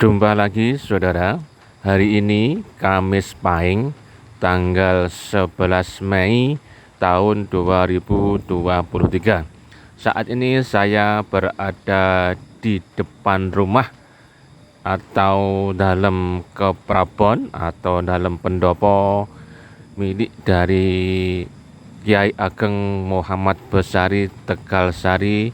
Jumpa lagi saudara, hari ini Kamis Pahing tanggal 11 Mei tahun 2023. Saat ini saya berada di depan rumah atau dalam keprabon atau dalam pendopo milik dari Kyai Ageng Muhammad Besari Tegalsari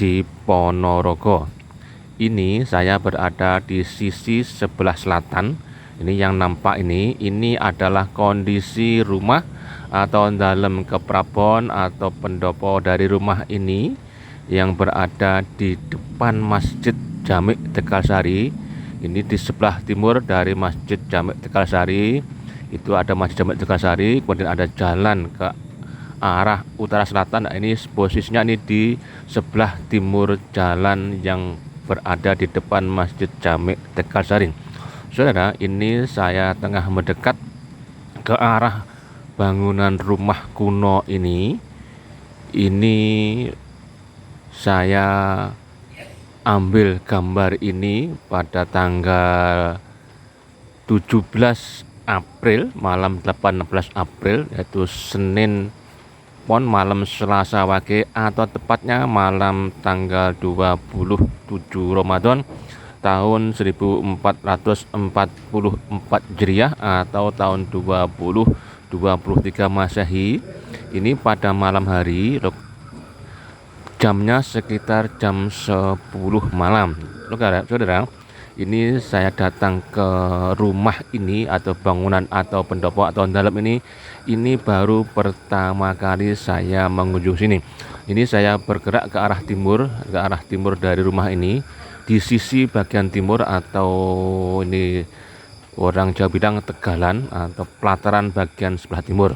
di Ponorogo. Ini saya berada di sisi sebelah selatan. Ini yang nampak ini adalah kondisi rumah atau dalam keprabon atau pendopo dari rumah ini yang berada di depan Masjid Jamik Tegalsari. Ini di sebelah timur dari Masjid Jamik Tegalsari. Itu ada Masjid Jamik Tegalsari, kemudian ada jalan ke arah utara selatan. Nah, ini posisinya ini di sebelah timur jalan yang berada di depan Masjid Jamik Tegalsari. Saudara, ini saya tengah mendekat ke arah bangunan rumah kuno ini. Ini saya ambil gambar ini pada tanggal 17 April, malam 18 April, yaitu Senin Pon malam Selasa Wage, atau tepatnya malam tanggal 27 Ramadan tahun 1444 Hijriah atau tahun 2023 Masehi. Ini pada malam hari, jamnya sekitar jam 10 malam. Saudara, ini saya datang ke rumah ini atau bangunan atau pendopo atau dalam ini baru pertama kali saya mengunjungi sini. Ini saya bergerak ke arah timur dari rumah ini, di sisi bagian timur atau ini orang Jawa bilang tegalan atau pelataran bagian sebelah timur.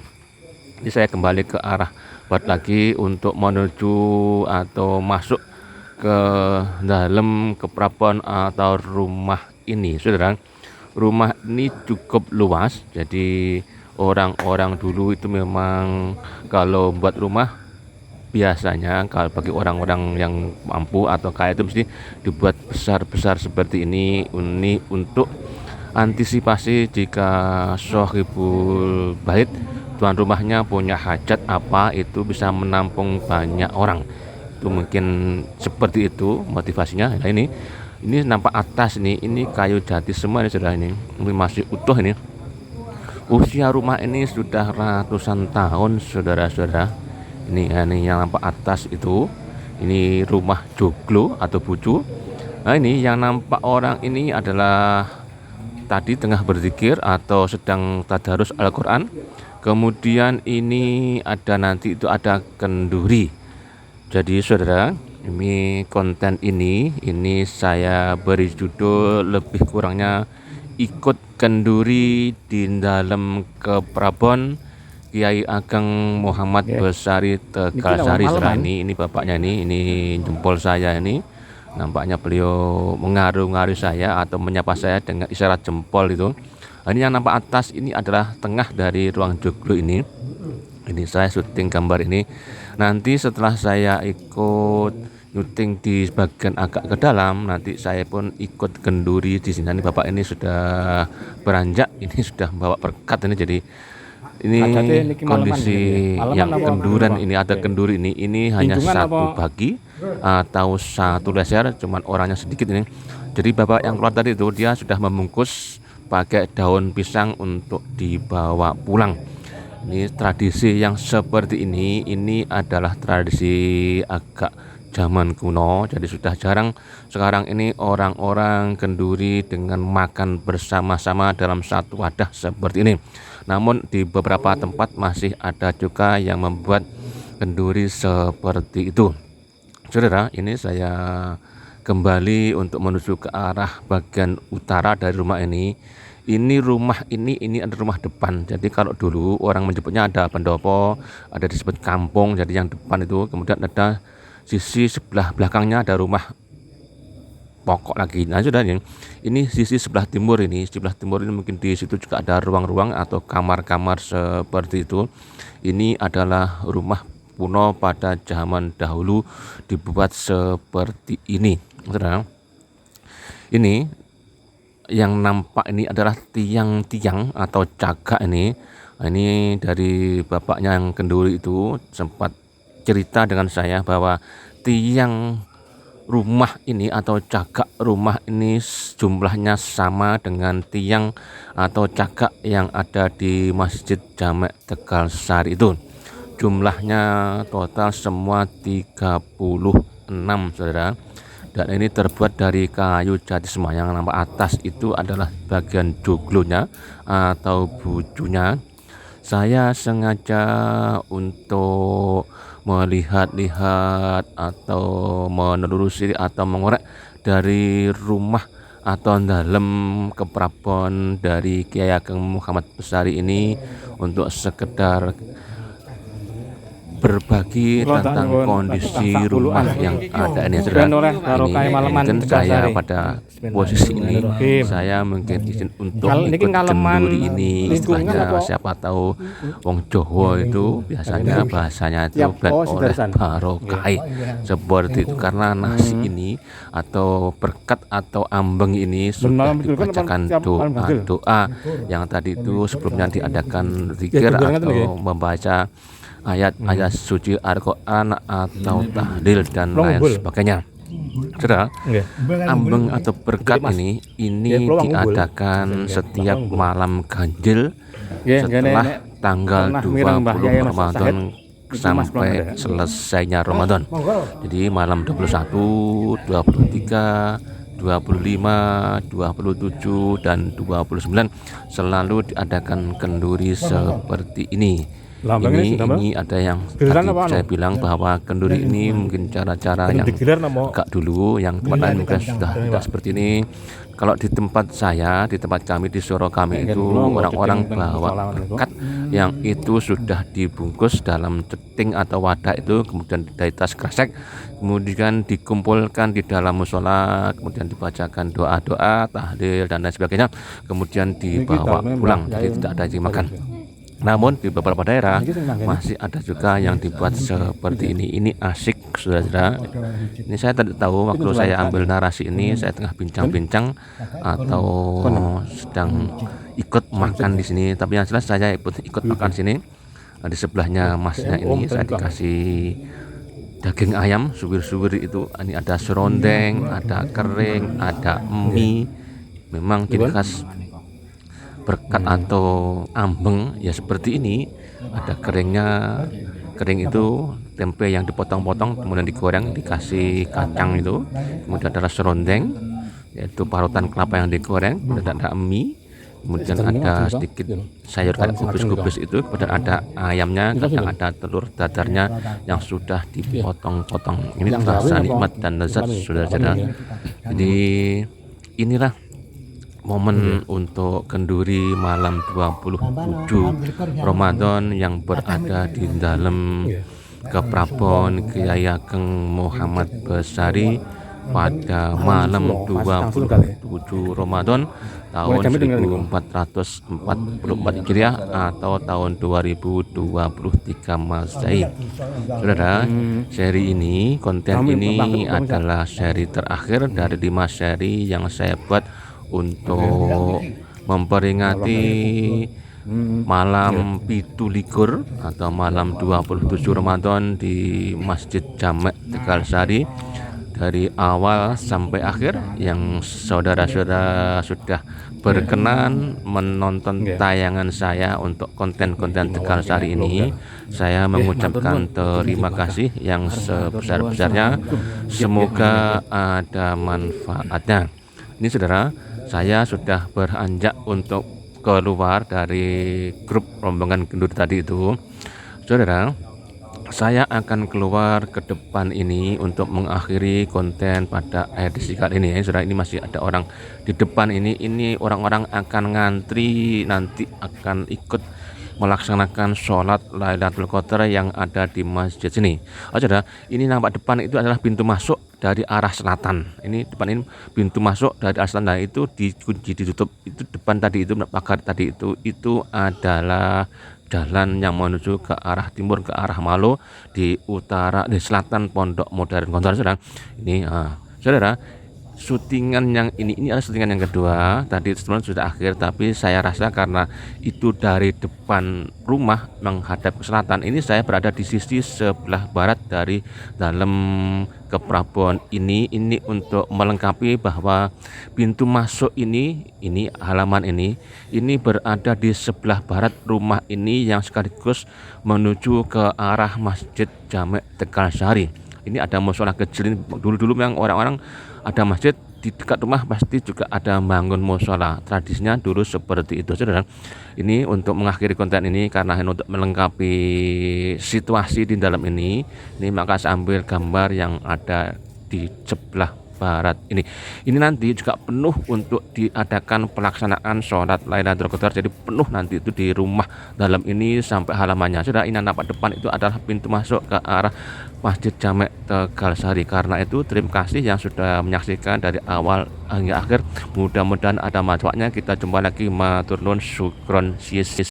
Ini saya kembali ke arah barat lagi untuk menuju atau masuk ke dalam keprabon atau rumah ini. Saudara, rumah ini cukup luas, jadi orang-orang dulu itu memang kalau buat rumah biasanya kalau bagi orang-orang yang mampu atau kaya itu mesti dibuat besar-besar seperti ini untuk antisipasi jika sohibul bait, tuan rumahnya punya hajat apa, itu bisa menampung banyak orang. Itu mungkin seperti itu motivasinya. Nah, ini nampak atas ini kayu jati semua ini saudara, ini masih utuh ini. Usia rumah ini sudah ratusan tahun saudara-saudara. Ini yang nampak atas itu, ini rumah joglo atau bucu. Nah, ini yang nampak orang ini adalah tadi tengah berzikir atau sedang tadarus Al-Quran. Kemudian ini ada nanti itu ada kenduri. Jadi saudara, ini konten ini saya beri judul lebih kurangnya ikut kenduri di dalam keprabon Kyai Ageng Muhammad Besari Tegalsari. Ini bapaknya ini jempol saya ini. Nampaknya beliau mengaru-ngaru saya atau menyapa saya dengan isyarat jempol itu. Ini yang nampak atas ini adalah tengah dari ruang joglo ini. Ini saya syuting gambar ini. Nanti setelah saya ikut syuting di bagian agak ke dalam, nanti saya pun ikut kenduri di sini. Ini bapak ini sudah beranjak, ini sudah bawa berkat ini. Jadi ini kondisi yang kenduran ini, ada kenduri ini hanya satu bagi atau satu leser, cuman orangnya sedikit ini. Jadi bapak yang keluar tadi itu dia sudah membungkus pakai daun pisang untuk dibawa pulang. Ini tradisi yang seperti ini adalah tradisi agak zaman kuno, jadi sudah jarang sekarang ini orang-orang kenduri dengan makan bersama-sama dalam satu wadah seperti ini. Namun di beberapa tempat masih ada juga yang membuat kenduri seperti itu. Saudara, ini saya kembali untuk menuju ke arah bagian utara dari rumah ini. Ini rumah ini ada rumah depan. Jadi kalau dulu orang menyebutnya ada pendopo, ada disebut kampung. Jadi yang depan itu, kemudian ada sisi sebelah belakangnya ada rumah pokok lagi. Nah, sudah ini sisi sebelah timur ini. Sebelah timur ini mungkin di situ juga ada ruang-ruang atau kamar-kamar seperti itu. Ini adalah rumah kuno pada zaman dahulu dibuat seperti ini. Saudara, ini yang nampak ini adalah tiang-tiang atau cagak ini. Nah, ini dari bapaknya yang kenduri itu sempat cerita dengan saya bahwa tiang rumah ini atau cagak rumah ini jumlahnya sama dengan tiang atau cagak yang ada di Masjid Jamek Tegal Sari itu. Jumlahnya total semua 36, saudara. Dan ini terbuat dari kayu jati semayang. Yang nampak atas itu adalah bagian joglonya atau bujunya. Saya sengaja untuk melihat-lihat atau menelusuri atau mengorek dari rumah atau dalam keprabon dari Kiai Ageng Muhammad Besari ini untuk sekedar berbagi tentang kondisi rumah yang ada ini, saudara. Ini mungkin saya pada posisi ini saya mungkin izin untuk ikut kenduri ini, istilahnya siapa tahu wong Jawa itu biasanya bahasanya itu oleh barokai seperti itu, karena nasi ini atau berkat atau ambeng ini sudah dibacakan doa-doa yang tadi itu sebelumnya diadakan zikir atau membaca ayat-ayat suci Al-Quran atau tahlil dan lain sebagainya. Saudara, ambeng atau berkat ini diadakan setiap malam ganjil setelah tanggal 20 Ramadan sampai selesainya Ramadan. Jadi malam 21, 23, 25, 27 dan 29 selalu diadakan kenduri seperti ini. Ini ada yang tadi saya bilang bahwa kenduri ini mungkin cara-cara yang agak dulu, yang tempat lain mungkin sudah tidak seperti ini. Kalau di tempat saya, di tempat kami di Suro kami itu orang-orang bawa berkat yang itu sudah dibungkus dalam ceting atau wadah itu, kemudian dari tas kresek, kemudian dikumpulkan di dalam musola, kemudian dibacakan doa-doa, tahlil dan lain sebagainya, kemudian dibawa pulang, jadi tidak ada yang dimakan. Namun di beberapa daerah masih ada juga yang dibuat seperti ini. Ini asik, saudara. Ini saya tidak tahu waktu saya ambil narasi ini saya tengah bincang-bincang atau sedang ikut makan di sini. Tapi yang jelas saya ikut makan sini. Di sebelahnya masnya ini saya dikasih daging ayam suwir-suwir itu. Ini ada serondeng, ada kering, ada mie. Memang ciri khas berkat atau ambeng ya seperti ini. Ada keringnya, kering itu tempe yang dipotong-potong kemudian digoreng dikasih kacang itu, kemudian ada serondeng yaitu parutan kelapa yang digoreng, kemudian ada mie, kemudian ada sedikit sayur kayak kubis-kubis itu, kemudian ada ayamnya, kadang ada telur dadarnya yang sudah dipotong-potong. Ini terasa nikmat dan lezat, saudara-saudara. Jadi inilah momen untuk kenduri malam 27 Ramadan yang berada di dalam keprabon Kiai Ageng Muhammad Besari pada malam 27 Ramadan tahun 1444 Hijriah atau tahun 2023 Masehi. Saudara, seri ini, konten ini adalah seri terakhir dari 5 seri yang saya buat untuk memperingati malam Pitu Likur atau malam 27 Ramadan di Masjid Jamek Tegal Sari, dari awal sampai akhir. Yang saudara-saudara sudah berkenan menonton tayangan saya untuk konten-konten Tegal Sari ini, saya mengucapkan terima kasih yang sebesar-besarnya. Semoga ada manfaatnya. Ini saudara, saya sudah beranjak untuk keluar dari grup rombongan kenduri tadi itu. Saudara, saya akan keluar ke depan ini untuk mengakhiri konten pada edisi kali ini. Saudara, ini masih ada orang di depan ini orang-orang akan ngantri, nanti akan ikut melaksanakan sholat Lailatul Qadar yang ada di masjid sini. Saudara, ini nampak depan itu adalah pintu masuk dari arah selatan. Ini depan ini pintu masuk dari arah selatan. Nah, itu dikunci, ditutup. Itu depan tadi itu pagar tadi itu adalah jalan yang menuju ke arah timur, ke arah Malo, di utara, di selatan Pondok Modern Gontor. Saudara, ini saudara, syutingan yang ini adalah syutingan yang kedua. Tadi sebenarnya sudah akhir, tapi saya rasa karena itu dari depan rumah menghadap ke selatan, ini saya berada di sisi sebelah barat dari dalam keprabon ini untuk melengkapi bahwa pintu masuk ini halaman ini berada di sebelah barat rumah ini yang sekaligus menuju ke arah Masjid Jami' Tegal Sari. Ini ada musola kecil ini, dulu-dulu yang orang-orang ada masjid di dekat rumah pasti juga ada bangun musola. Tradisinya dulu seperti itu, saudara. Ini untuk mengakhiri konten ini karena untuk melengkapi situasi di dalam ini maka saya ambil gambar yang ada di sebelah barat ini. Ini nanti juga penuh untuk diadakan pelaksanaan sholat Lailatul Qadar. Jadi penuh nanti itu di rumah dalam ini sampai halamannya. Sudah, ini nampak depan itu adalah pintu masuk ke arah Masjid Jami' Tegal Sari. Karena itu terima kasih yang sudah menyaksikan dari awal hingga akhir. Mudah-mudahan ada manfaatnya. Kita jumpa lagi, matur nuwun, syukron, sis.